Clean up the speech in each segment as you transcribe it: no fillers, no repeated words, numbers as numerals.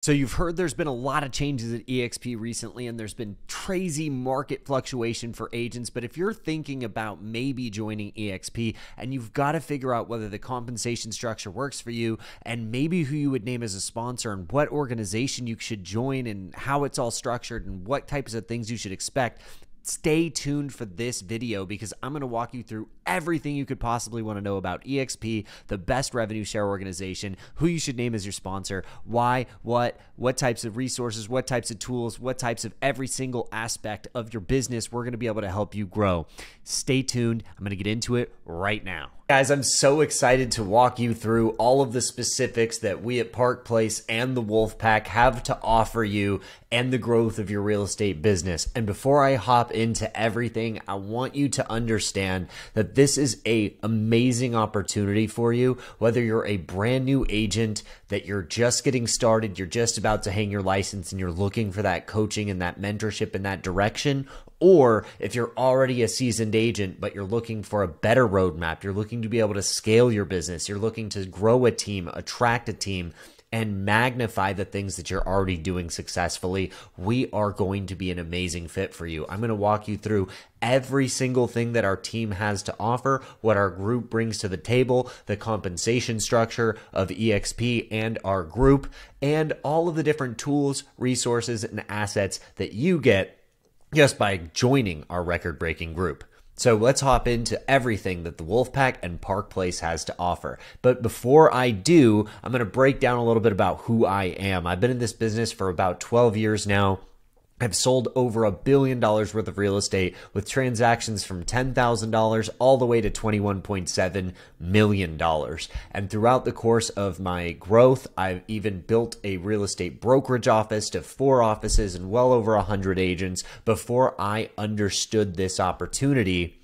So you've heard there's been a lot of changes at EXP recently, and there's been crazy market fluctuation for agents. But if you're thinking about maybe joining EXP and you've got to figure out whether the compensation structure works for you and maybe who you would name as a sponsor and what organization you should join and how it's all structured and what types of things you should expect, stay tuned for this video because I'm going to walk you through everything you could possibly want to know about EXP, the best revenue share organization, who you should name as your sponsor, why, what types of resources, what types of tools, what types of every single aspect of your business we're going to be able to help you grow. Stay tuned. I'm going to get into it right now. Guys, I'm so excited to walk you through all of the specifics that we at Park Place and the Wolfpack have to offer you and the growth of your real estate business. And before I hop into everything, I want you to understand that this is an amazing opportunity for you, whether you're a brand new agent, that you're just getting started, you're just about to hang your license and you're looking for that coaching and that mentorship in that direction, or if you're already a seasoned agent, but you're looking for a better roadmap, you're looking to be able to scale your business, you're looking to grow a team, attract a team, and magnify the things that you're already doing successfully, we are going to be an amazing fit for you. I'm going to walk you through every single thing that our team has to offer, what our group brings to the table, the compensation structure of EXP and our group, and all of the different tools, resources, and assets that you get just by joining our record-breaking group. So let's hop into everything that the Wolfpack and Park Place has to offer. But before I do, I'm going to break down a little bit about who I am. I've been in this business for about 12 years now. I've sold over $1 billion worth of real estate with transactions from $10,000 all the way to $21.7 million. And throughout the course of my growth, I've even built a real estate brokerage office to 4 offices and well over 100 agents before I understood this opportunity.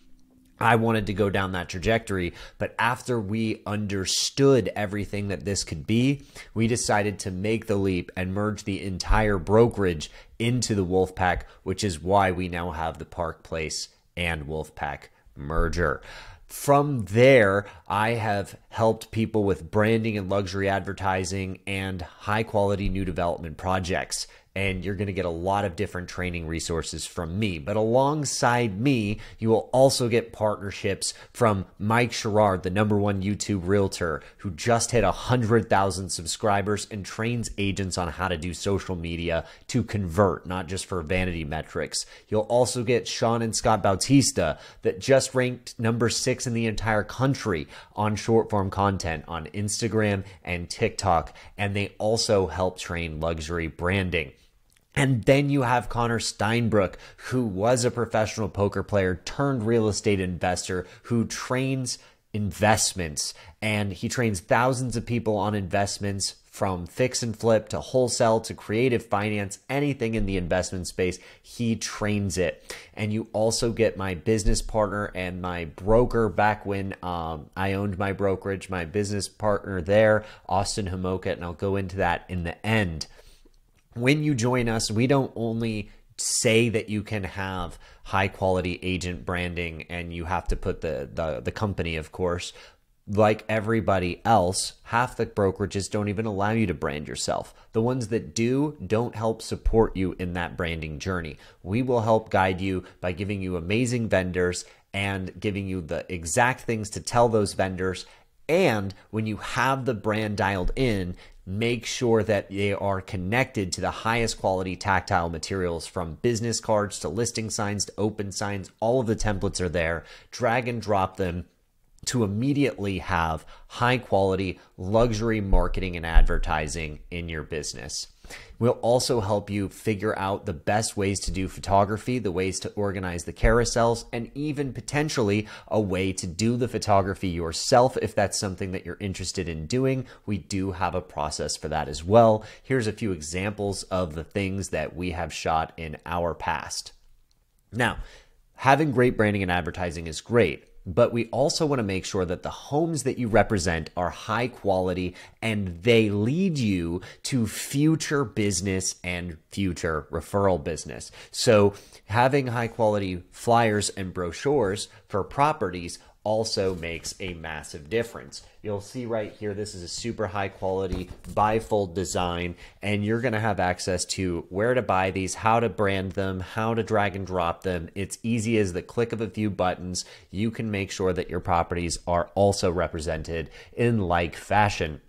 I wanted to go down that trajectory, but after we understood everything that this could be, we decided to make the leap and merge the entire brokerage into the Wolfpack, which is why we now have the Park Place and Wolfpack merger. From there, I have helped people with branding and luxury advertising and high quality new development projects. And you're going to get a lot of different training resources from me. But alongside me, you will also get partnerships from Mike Sherrard, the #1 YouTube realtor, who just hit 100,000 subscribers and trains agents on how to do social media to convert, not just for vanity metrics. You'll also get Sean and Scott Bautista, that just ranked #6 in the entire country on short form content on Instagram and TikTok. And they also help train luxury branding. And then you have Connor Steinbrook, who was a professional poker player turned real estate investor who trains investments. And he trains thousands of people on investments, from fix and flip to wholesale to creative finance, anything in the investment space, he trains it. And you also get my business partner and my broker back when I owned my brokerage, my business partner there, Austin Homoka, and I'll go into that in the end. When you join us, we don't only say that you can have high quality agent branding and you have to put the company, of course. Like everybody else, half the brokerages don't even allow you to brand yourself. The ones that do don't help support you in that branding journey. We will help guide you by giving you amazing vendors and giving you the exact things to tell those vendors. And when you have the brand dialed in, make sure that they are connected to the highest quality tactile materials, from business cards to listing signs to open signs. All of the templates are there. Drag and drop them to immediately have high quality luxury marketing and advertising in your business. We'll also help you figure out the best ways to do photography, the ways to organize the carousels, and even potentially a way to do the photography yourself if that's something that you're interested in doing. We do have a process for that as well. Here's a few examples of the things that we have shot in our past. Now, having great branding and advertising is great, but we also want to make sure that the homes that you represent are high quality and they lead you to future business and future referral business. So having high quality flyers and brochures for properties also makes a massive difference. You'll see right here, this is a super high quality bifold design, and you're going to have access to where to buy these, how to brand them, how to drag and drop them. It's easy as the click of a few buttons. You can make sure that your properties are also represented in like fashion,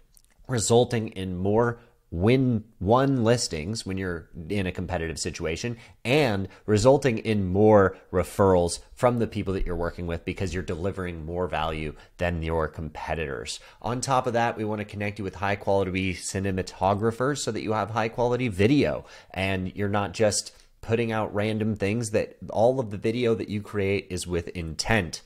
resulting in more win-one listings when you're in a competitive situation, and resulting in more referrals from the people that you're working with because you're delivering more value than your competitors. On top of that, we want to connect you with high quality cinematographers so that you have high quality video and you're not just putting out random things, that all of the video that you create is with intent.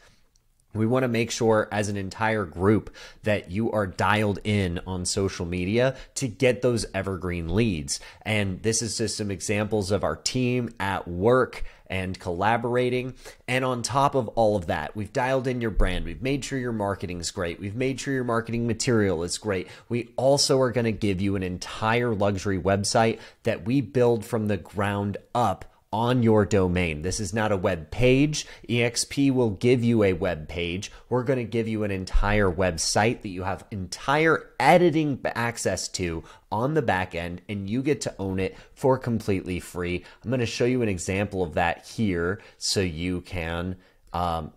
We want to make sure as an entire group that you are dialed in on social media to get those evergreen leads. And this is just some examples of our team at work and collaborating. And on top of all of that, we've dialed in your brand. We've made sure your marketing is great. We've made sure your marketing material is great. We also are going to give you an entire luxury website that we build from the ground up on your domain. This is not a web page. EXP will give you a web page. We're going to give you an entire website that you have entire editing access to on the back end, and you get to own it for completely free. I'm going to show you an example of that here so you can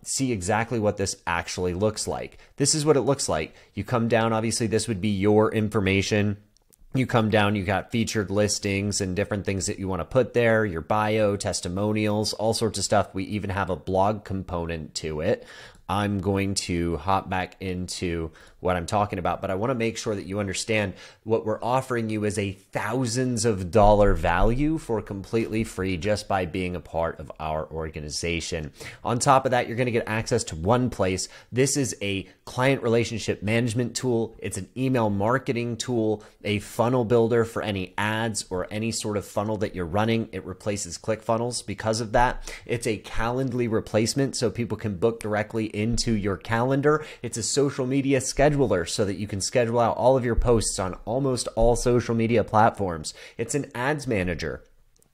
see exactly what this actually looks like. This is what it looks like. You come down, obviously this would be your information. You come down, you got featured listings and different things that you want to put there, your bio, testimonials, all sorts of stuff. We even have a blog component to it. I'm going to hop back into what I'm talking about, but I want to make sure that you understand what we're offering you is a thousands of dollar value for completely free just by being a part of our organization. On top of that, you're going to get access to one place. This is a client relationship management tool. It's an email marketing tool, a funnel builder for any ads or any sort of funnel that you're running. It replaces ClickFunnels because of that. It's a Calendly replacement so people can book directly into your calendar. It's a social media scheduler so that you can schedule out all of your posts on almost all social media platforms. It's an ads manager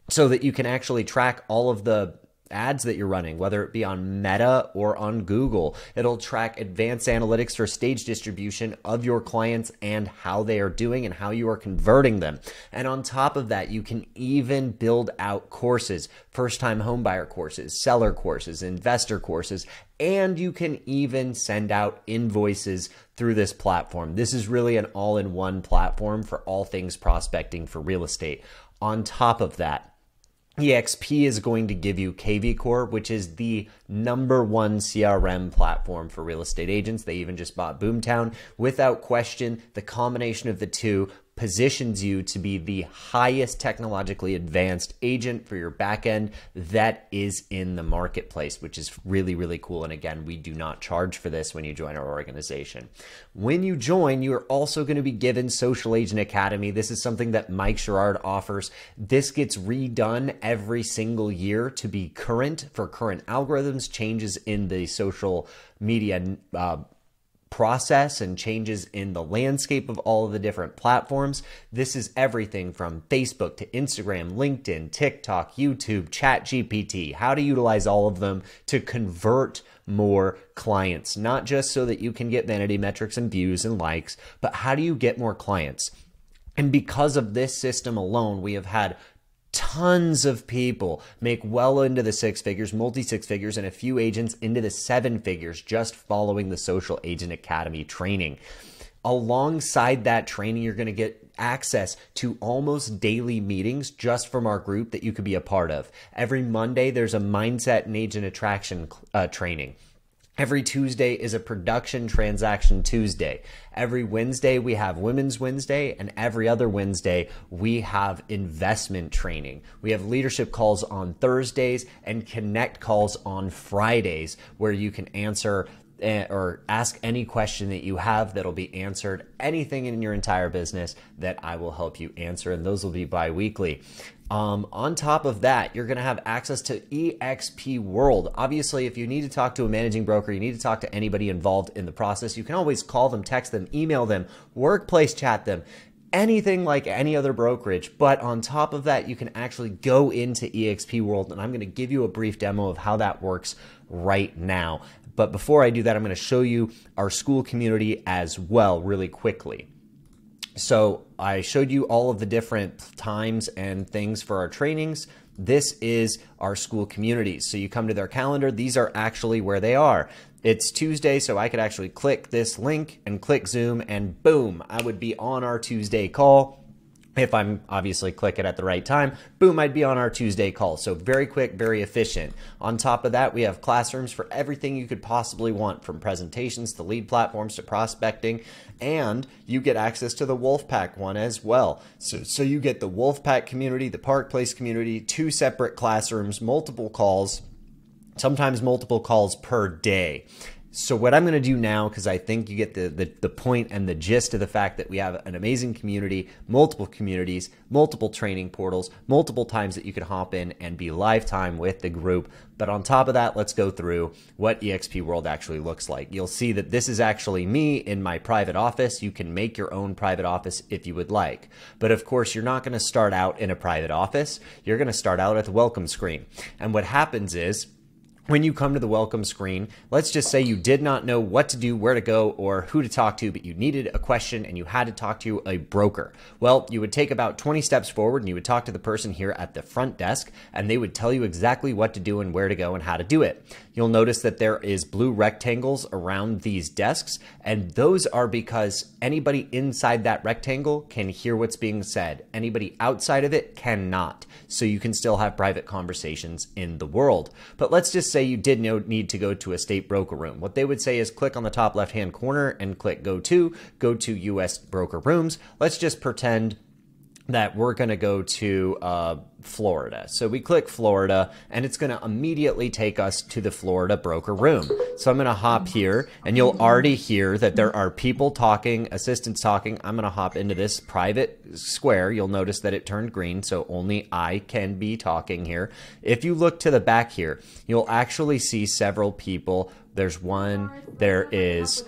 so that you can actually track all of the ads that you're running, whether it be on Meta or on Google. It'll track advanced analytics for stage distribution of your clients and how they are doing and how you are converting them. And on top of that, you can even build out courses, first-time homebuyer courses, seller courses, investor courses, and you can even send out invoices through this platform. This is really an all-in-one platform for all things prospecting for real estate. On top of that, EXP is going to give you KV Core, which is the #1 CRM platform for real estate agents. They even just bought Boomtown. Without question, the combination of the two positions you to be the highest technologically advanced agent for your back end that is in the marketplace, which is really, really cool. And again, we do not charge for this when you join our organization. When you join, you are also going to be given Social Agent Academy. This is something that Mike Sherrard offers. This gets redone every single year to be current for current algorithms, changes in the social media process and changes in the landscape of all of the different platforms. This is everything from Facebook to Instagram, LinkedIn, TikTok, YouTube, ChatGPT, how to utilize all of them to convert more clients, not just so that you can get vanity metrics and views and likes, but how do you get more clients? And because of this system alone, we have had tons of people make well into the six figures, multi-six figures, and a few agents into the seven figures just following the Social Agent Academy training. Alongside that training, you're going to get access to almost daily meetings just from our group that you could be a part of. Every Monday, there's a mindset and agent attraction training. Every Tuesday is a production transaction Tuesday. Every Wednesday, we have Women's Wednesday, and every other Wednesday, we have investment training. We have leadership calls on Thursdays and connect calls on Fridays, where you can answer or ask any question that you have that'll be answered, anything in your entire business that I will help you answer, and those will be bi-weekly. On top of that, you're going to have access to EXP World. Obviously, if you need to talk to a managing broker, you need to talk to anybody involved in the process, you can always call them, text them, email them, workplace chat them. anything like any other brokerage. But on top of that, you can actually go into eXp World, and I'm going to give you a brief demo of how that works right now. But before I do that, I'm going to show you our school community as well really quickly. So I showed you all of the different times and things for our trainings. This is our school communities. So you come to their calendar. These are actually where they are. It's Tuesday, so I could actually click this link and click Zoom, and boom, I would be on our Tuesday call. If I'm obviously click it at the right time, boom, I'd be on our Tuesday call. So very quick, very efficient. On top of that, we have classrooms for everything you could possibly want, from presentations to lead platforms to prospecting, and you get access to the Wolfpack one as well. So you get the Wolfpack community, the Park Place community, 2 separate classrooms, multiple calls, sometimes multiple calls per day. So what I'm going to do now, because I think you get the point and the gist of the fact that we have an amazing community, multiple communities, multiple training portals, multiple times that you can hop in and be lifetime with the group. But on top of that, let's go through what eXp World actually looks like. You'll see that this is actually me in my private office. You can make your own private office if you would like. But of course, you're not going to start out in a private office. You're going to start out at the welcome screen. And what happens is, when you come to the welcome screen, let's just say you did not know what to do, where to go, or who to talk to, but you needed a question and you had to talk to a broker. Well, you would take about 20 steps forward and you would talk to the person here at the front desk, and they would tell you exactly what to do and where to go and how to do it. You'll notice that there is blue rectangles around these desks, and those are because anybody inside that rectangle can hear what's being said. Anybody outside of it cannot. So you can still have private conversations in the world. But let's just say you did need to go to a state broker room. What they would say is click on the top left-hand corner and click go to US broker rooms. Let's just pretend that we're going to go to Florida. So we click Florida, and it's going to immediately take us to the Florida broker room. So I'm going to hop here, and you'll already hear that there are people talking, assistants talking. I'm going to hop into this private square. You'll notice that it turned green, so only I can be talking here. If you look to the back here, you'll actually see several people. There's one, there is...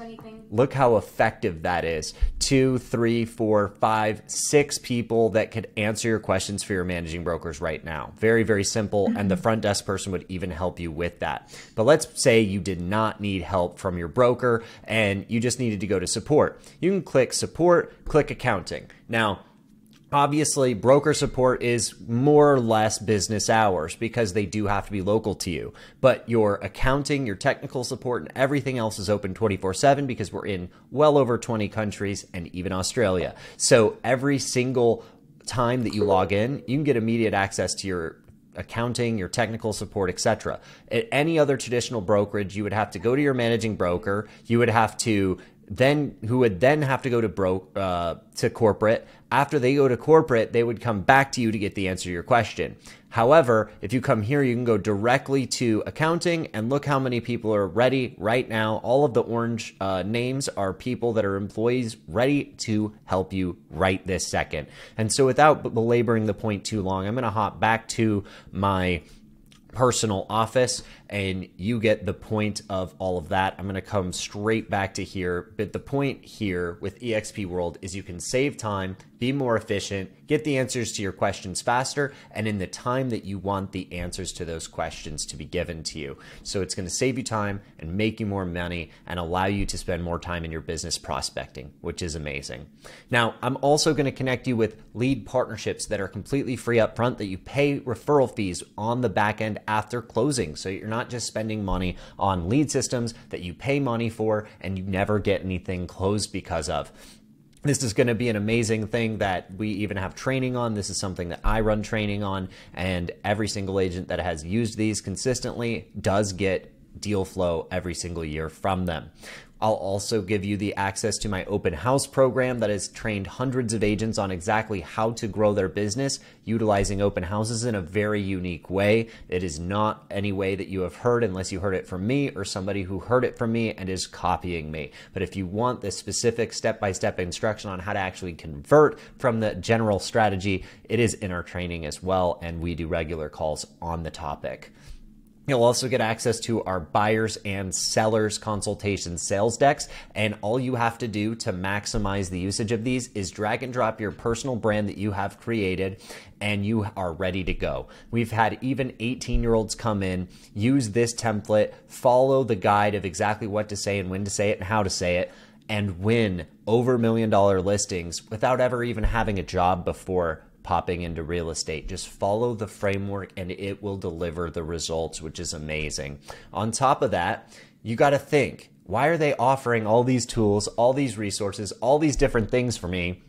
Look how effective that is. 2, 3, 4, 5, 6 people that could answer your questions for your managing brokers right now. Very, very simple. And the front desk person would even help you with that. But let's say you did not need help from your broker and you just needed to go to support. You can click support, click accounting. Now, obviously, broker support is more or less business hours because they do have to be local to you. But your accounting, your technical support, and everything else is open 24/7 because we're in well over 20 countries and even Australia. So every single time that you log in, you can get immediate access to your accounting, your technical support, etc. At any other traditional brokerage, you would have to go to your managing broker. You would have to who would then have to go to corporate. After they go to corporate, they would come back to you to get the answer to your question. However, if you come here, you can go directly to accounting, and look how many people are ready right now. All of the orange names are people that are employees ready to help you right this second. And so without belaboring the point too long, I'm going to hop back to my personal office, and you get the point of all of that. I'm going to come straight back to here, but the point here with eXp World is you can save time, be more efficient, get the answers to your questions faster, and in the time that you want the answers to those questions to be given to you. So it's going to save you time and make you more money and allow you to spend more time in your business prospecting, which is amazing. Now, I'm also going to connect you with lead partnerships that are completely free up front, that you pay referral fees on the back end after closing. So you're not just spending money on lead systems that you pay money for and you never get anything closed because of. This is going to be an amazing thing that we even have training on. This is something that I run training on, and every single agent that has used these consistently does get deal flow every single year from them. I'll also give you the access to my open house program that has trained hundreds of agents on exactly how to grow their business utilizing open houses in a very unique way. It is not any way that you have heard unless you heard it from me or somebody who heard it from me and is copying me. But if you want this specific step-by-step instruction on how to actually convert from the general strategy, it is in our training as well, and we do regular calls on the topic. You'll also get access to our buyers and sellers consultation sales decks. And all you have to do to maximize the usage of these is drag and drop your personal brand that you have created and you are ready to go. We've had even 18-year-olds come in, use this template, follow the guide of exactly what to say and when to say it and how to say it, and win over $1 million listings without ever even having a job before popping into real estate. Just follow the framework and it will deliver the results, which is amazing. On top of that, you got to think, why are they offering all these tools, all these resources, all these different things for me?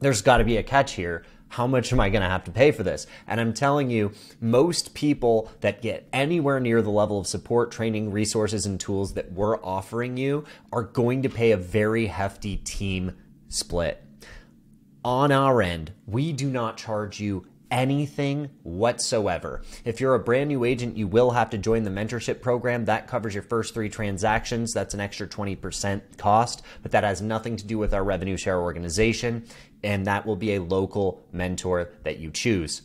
There's got to be a catch here. How much am I going to have to pay for this? And I'm telling you, most people that get anywhere near the level of support, training, resources, and tools that we're offering you are going to pay a very hefty team split. On our end, we do not charge you anything whatsoever. If you're a brand new agent, you will have to join the mentorship program. That covers your first 3 transactions. That's an extra 20% cost, but that has nothing to do with our revenue share organization, and that will be a local mentor that you choose.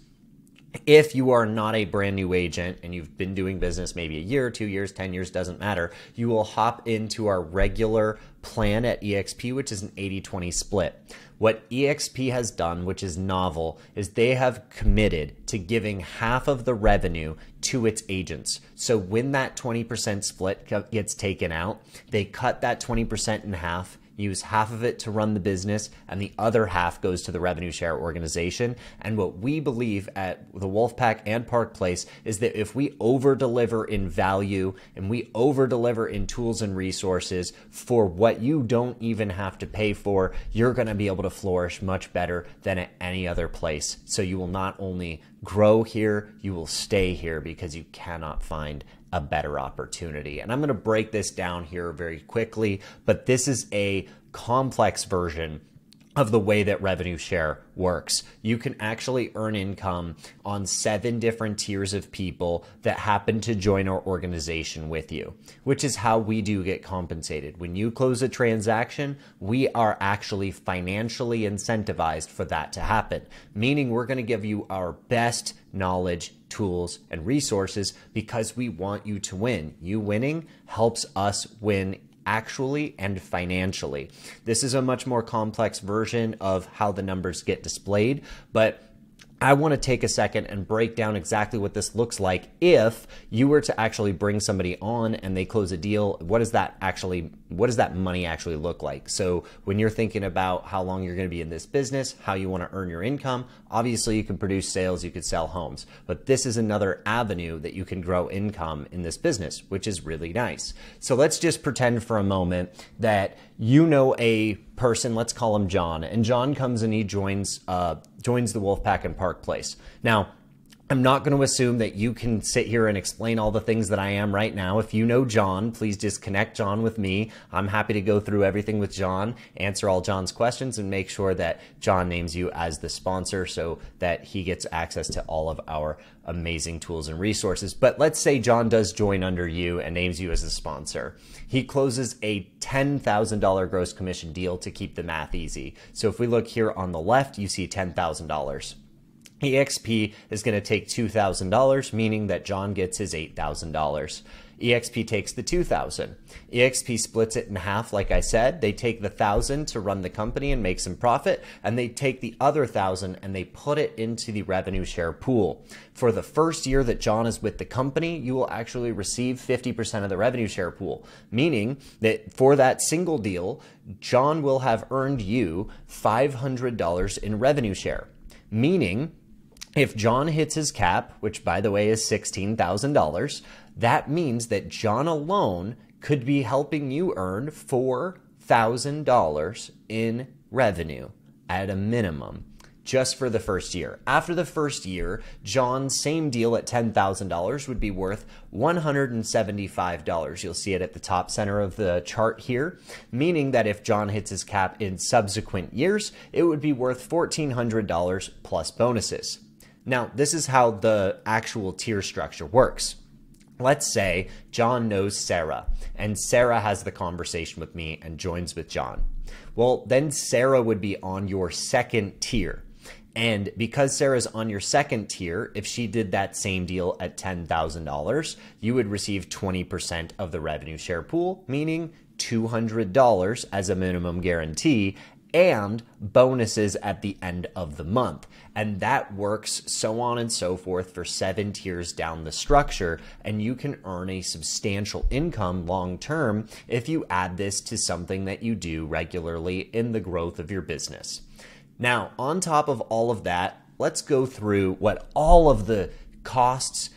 If you are not a brand new agent and you've been doing business maybe a year, 2 years, 10 years, doesn't matter, you will hop into our regular plan at EXP, which is an 80-20 split. What EXP has done, which is novel, is they have committed to giving half of the revenue to its agents. So when that 20% split gets taken out, they cut that 20% in half, use half of it to run the business, and the other half goes to the revenue share organization. And what we believe at the Wolfpack and Park Place is that if we over-deliver in value and we over-deliver in tools and resources for what you don't even have to pay for, you're going to be able to flourish much better than at any other place. So you will not only grow here, you will stay here because you cannot find a better opportunity. And I'm going to break this down here very quickly, but this is a complex version of the way that revenue share works. You can actually earn income on 7 different tiers of people that happen to join our organization with you, which is how we do get compensated. When you close a transaction, we are actually financially incentivized for that to happen, meaning we're going to give you our best knowledge, tools, and resources because we want you to win. You winning helps us win actually and financially. This is a much more complex version of how the numbers get displayed, but I want to take a second and break down exactly what this looks like if you were to actually bring somebody on and they close a deal. What does that money actually look like? So when you're thinking about how long you're going to be in this business, how you want to earn your income, obviously you can produce sales, you could sell homes, but this is another avenue that you can grow income in this business, which is really nice. So let's just pretend for a moment that you know a person, let's call him John, and John comes and he joins the Wolfpack and Park Place. Now, I'm not going to assume that you can sit here and explain all the things that I am right now. If you know John, please just connect John with me. I'm happy to go through everything with John, answer all John's questions, and make sure that John names you as the sponsor so that he gets access to all of our amazing tools and resources. But let's say John does join under you and names you as a sponsor. He closes a $10,000 gross commission deal to keep the math easy. So if we look here on the left, you see $10,000. EXP is going to take $2,000, meaning that John gets his $8,000. EXP takes the $2,000. EXP splits it in half, like I said. They take the $1,000 to run the company and make some profit, and they take the other $1,000 and they put it into the revenue share pool. For the first year that John is with the company, you will actually receive 50% of the revenue share pool, meaning that for that single deal, John will have earned you $500 in revenue share, meaning if John hits his cap, which by the way is $16,000, that means that John alone could be helping you earn $4,000 in revenue at a minimum just for the first year. After the first year, John's same deal at $10,000 would be worth $175. You'll see it at the top center of the chart here, meaning that if John hits his cap in subsequent years, it would be worth $1,400 plus bonuses. Now, this is how the actual tier structure works. Let's say John knows Sarah, and Sarah has the conversation with me and joins with John. Well, then Sarah would be on your second tier. And because Sarah's on your second tier, if she did that same deal at $10,000, you would receive 20% of the revenue share pool, meaning $200 as a minimum guarantee, and bonuses at the end of the month. And that works so on and so forth for 7 tiers down the structure. And you can earn a substantial income long term if you add this to something that you do regularly in the growth of your business. Now, on top of all of that, let's go through what all of the costs,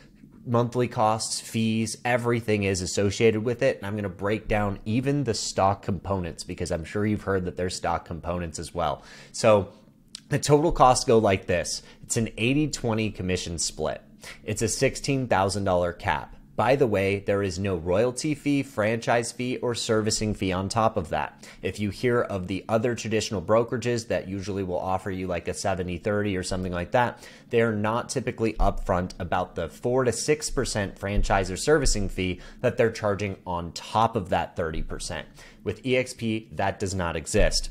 monthly costs, fees, everything is associated with it. And I'm going to break down even the stock components, because I'm sure you've heard that there's stock components as well. So the total costs go like this. It's an 80-20 commission split. It's a $16,000 cap. By the way, there is no royalty fee, franchise fee, or servicing fee on top of that. If you hear of the other traditional brokerages that usually will offer you like a 70-30 or something like that, they're not typically upfront about the 4 to 6% franchise or servicing fee that they're charging on top of that 30%. With EXP, that does not exist.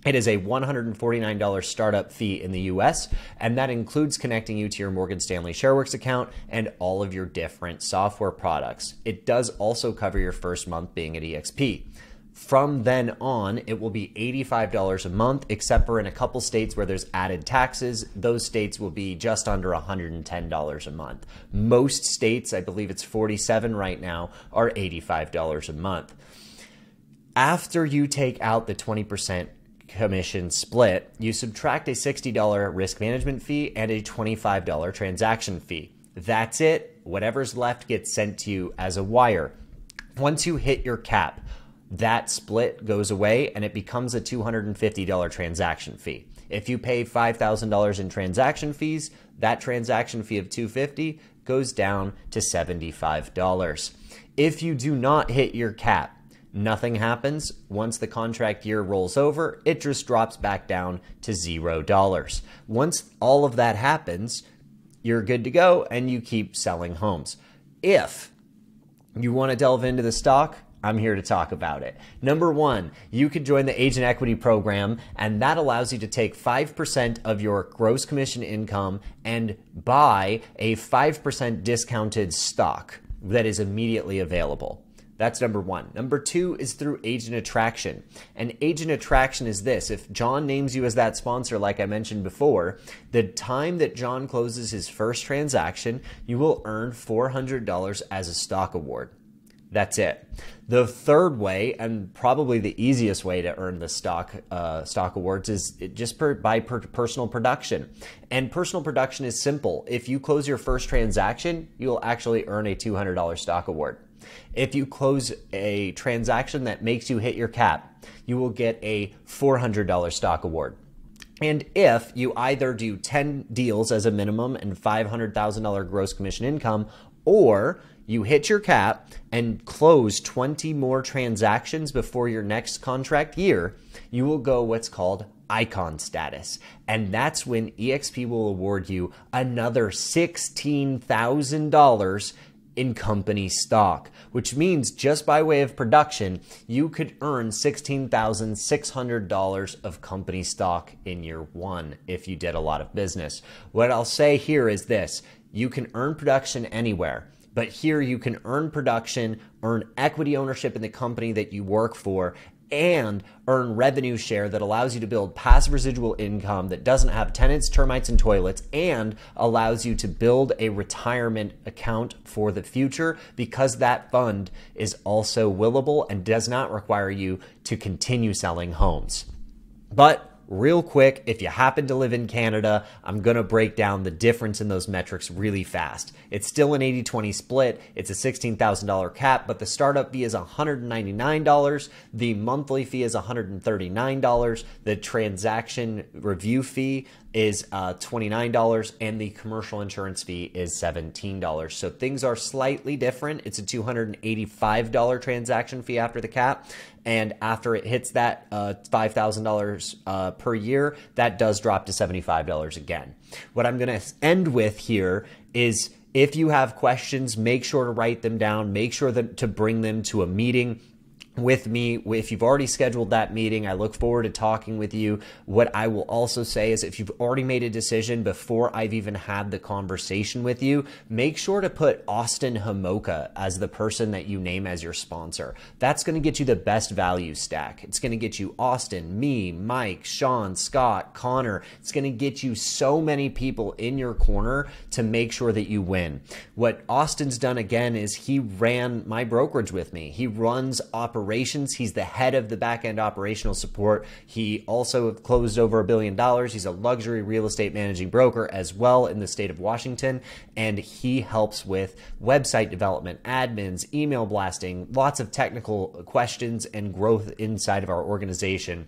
It is a $149 startup fee in the US, and that includes connecting you to your Morgan Stanley ShareWorks account and all of your different software products. It does also cover your first month being at EXP. From then on, it will be $85 a month, except for in a couple states where there's added taxes. Those states will be just under $110 a month. Most states, I believe it's 47 right now, are $85 a month. After you take out the 20% commission split, you subtract a $60 risk management fee and a $25 transaction fee. That's it. Whatever's left gets sent to you as a wire. Once you hit your cap, that split goes away and it becomes a $250 transaction fee. If you pay $5,000 in transaction fees, that transaction fee of $250 goes down to $75. If you do not hit your cap, nothing happens. Once the contract year rolls over, it just drops back down to $0. Once all of that happens, you're good to go and you keep selling homes. If you want to delve into the stock, I'm here to talk about it. Number one, you could join the Agent Equity Program, and that allows you to take 5% of your gross commission income and buy a 5% discounted stock that is immediately available. That's number one. Number two is through agent attraction. And agent attraction is this. If John names you as that sponsor, like I mentioned before, the time that John closes his first transaction, you will earn $400 as a stock award. That's it. The third way, and probably the easiest way to earn the stock awards, is just by personal production. And personal production is simple. If you close your first transaction, you'll actually earn a $200 stock award. If you close a transaction that makes you hit your cap, you will get a $400 stock award. And if you either do 10 deals as a minimum and $500,000 gross commission income, or you hit your cap and close 20 more transactions before your next contract year, you will go what's called icon status. And that's when EXP will award you another $16,000 in company stock, which means just by way of production, you could earn $16,600 of company stock in year one if you did a lot of business. What I'll say here is this: you can earn production anywhere, but here you can earn production, earn equity ownership in the company that you work for, and earn revenue share that allows you to build passive residual income that doesn't have tenants, termites, and toilets, and allows you to build a retirement account for the future, because that fund is also willable and does not require you to continue selling homes. But real quick, if you happen to live in Canada, I'm going to break down the difference in those metrics really fast. It's still an 80-20 split. It's a $16,000 cap, but the startup fee is $199. The monthly fee is $139. The transaction review fee is $29, and the commercial insurance fee is $17. So things are slightly different. It's a $285 transaction fee after the cap. And after it hits that $5,000 per year, that does drop to $75 again. What I'm going to end with here is, if you have questions, make sure to write them down. Make sure to bring them to a meeting. with me. If you've already scheduled that meeting, I look forward to talking with you. What I will also say is if you've already made a decision before I've even had the conversation with you, make sure to put Austin Homoka as the person that you name as your sponsor. That's going to get you the best value stack. It's going to get you Austin, me, Mike, Sean, Scott, Connor. It's going to get you so many people in your corner to make sure that you win. What Austin's done again is he ran my brokerage with me. He runs operations. He's the head of the back-end operational support. He also closed over $1 billion. He's a luxury real estate managing broker as well in the state of Washington. And he helps with website development, admins, email blasting, lots of technical questions and growth inside of our organization.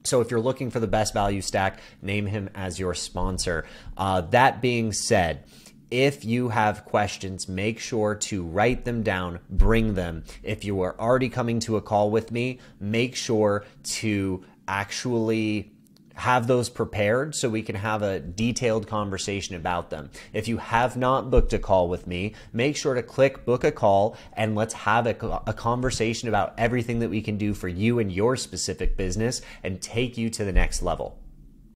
So if you're looking for the best value stack, name him as your sponsor. That being said, if you have questions, make sure to write them down, bring them. If you are already coming to a call with me, make sure to actually have those prepared so we can have a detailed conversation about them. If you have not booked a call with me, make sure to click book a call and let's have a conversation about everything that we can do for you and your specific business and take you to the next level.